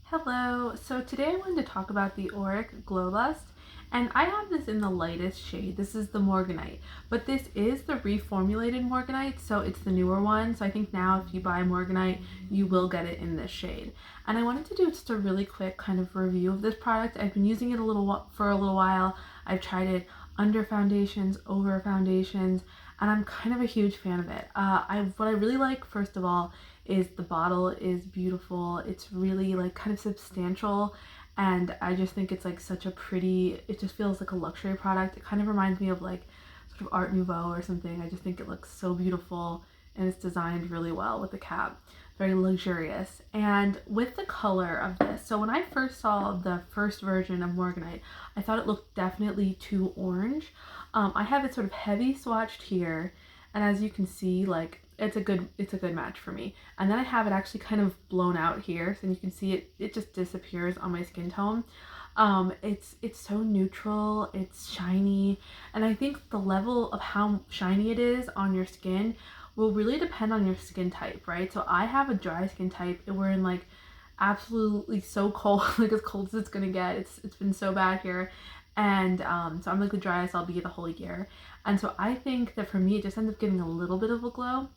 Hello, so today I wanted to talk about the Auric Glow Lust, and I have this in the lightest shade. This is the Morganite, but this is the reformulated Morganite, so it's the newer one. So I think now if you buy Morganite, you will get it in this shade. And I wanted to do just a really quick kind of review of this product. I've been using it for a little while. I've tried it under foundations, over foundations, and I'm kind of a huge fan of it. What I really like, first of all, is the bottle is beautiful. It's really like kind of substantial, and I just think it's like such a pretty, it just feels like a luxury product. It kind of reminds me of like sort of Art Nouveau or something. I just think it looks so beautiful and it's designed really well with the cap. Very luxurious. And with the color of this, so when I first saw the first version of Morganite, I thought it looked definitely too orange. I have it sort of heavy swatched here, and as you can see, like it's a good match for me. And then I have it actually kind of blown out here, so you can see it just disappears on my skin tone. It's so neutral, it's shiny, and I think the level of how shiny it is on your skin will really depend on your skin type, right? So I have a dry skin type, and we're in like absolutely so cold, like as cold as it's gonna get. It's been so bad here. And so I'm like the driest I'll be the whole year. And so I think that for me, it just ends up giving a little bit of a glow.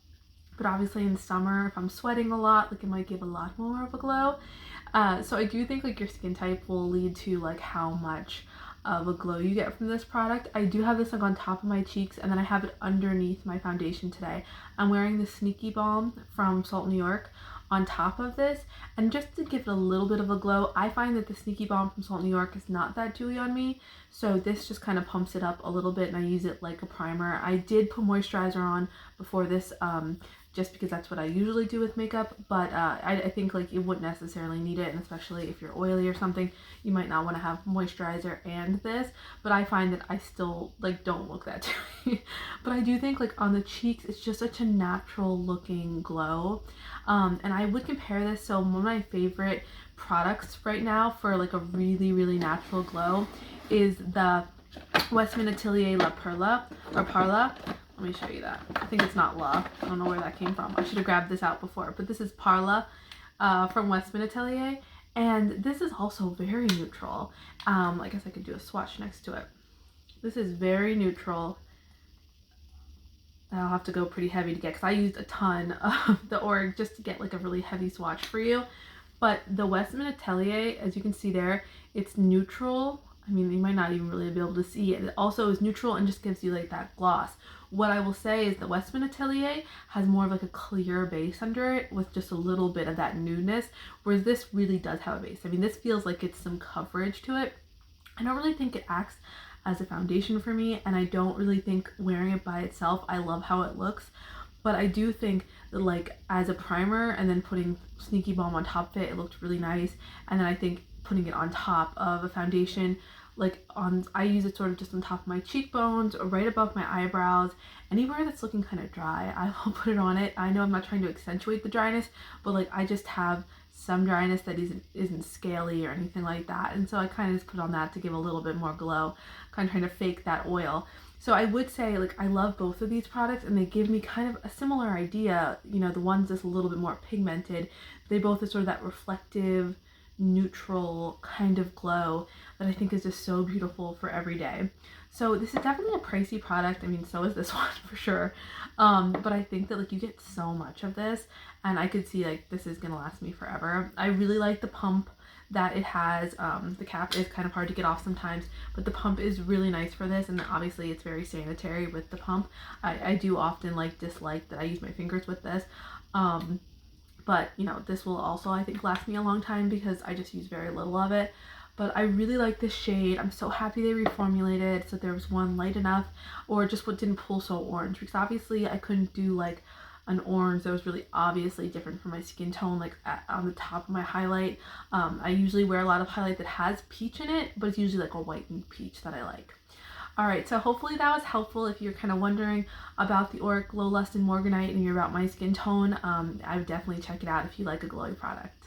But obviously in the summer, if I'm sweating a lot, like it might give a lot more of a glow. So I do think like your skin type will lead to like how much of a glow you get from this product. I do have this like on top of my cheeks, and then I have it underneath my foundation today. I'm wearing the Sneaky Balm from Salt New York on top of this, and just to give it a little bit of a glow. I find that the Sneaky Balm from Salt New York is not that dewy on me, so this just kind of pumps it up a little bit, and I use it like a primer. I did put moisturizer on before this, just because that's what I usually do with makeup, but I think like you wouldn't necessarily need it, and especially if you're oily or something, you might not want to have moisturizer and this, but I find that I still like don't look that dewy. But I do think like on the cheeks, it's just such a natural looking glow. And I would compare this, so one of my favorite products right now for like a really natural glow is the Westman Atelier La Perla, or Parla. Let me show you that. I think it's not La. I don't know where that came from. I should have grabbed this out before, but this is Parla from Westman Atelier. And this is also very neutral. I guess I could do a swatch next to it. This is very neutral. I'll have to go pretty heavy to get, because I used a ton of the Auric just to get like a really heavy swatch for you. But the Westman Atelier, as you can see there, it's neutral. I mean, you might not even really be able to see it. It also is neutral and just gives you like that gloss. What I will say is the Westman Atelier has more of like a clear base under it with just a little bit of that nudeness, whereas this really does have a base. I mean, this feels like it's some coverage to it. I don't really think it acts as a foundation for me, and I don't really think wearing it by itself, I love how it looks, but I do think that like as a primer and then putting Sneaky Balm on top of it, it looked really nice. And then I think putting it on top of a foundation, like I use it sort of just on top of my cheekbones or right above my eyebrows, anywhere that's looking kind of dry, I will put it on it. I know I'm not trying to accentuate the dryness, but like I just have some dryness that isn't scaly or anything like that, and so I kind of just put on that to give a little bit more glow, kind of trying to fake that oil. So I would say like I love both of these products, and they give me kind of a similar idea. You know, the one's just a little bit more pigmented. They both are sort of that reflective, neutral kind of glow that I think is just so beautiful for every day. So this is definitely a pricey product. I mean, so is this one for sure. But I think that like you get so much of this, and I could see like this is gonna last me forever. I really like the pump that it has. The cap is kind of hard to get off sometimes, but the pump is really nice for this, and obviously it's very sanitary with the pump. I do often like dislike that I use my fingers with this. But you know, this will also I think last me a long time because I just use very little of it. But I really like this shade. I'm so happy they reformulated so there was one light enough, or just what didn't pull so orange, because obviously I couldn't do like an orange that was really obviously different from my skin tone, like on the top of my highlight. I usually wear a lot of highlight that has peach in it, but it's usually like a whitened peach that I like. Alright, so hopefully that was helpful if you're kind of wondering about the Auric Glow Lust and Morganite and you're about my skin tone. I would definitely check it out if you like a glowy product.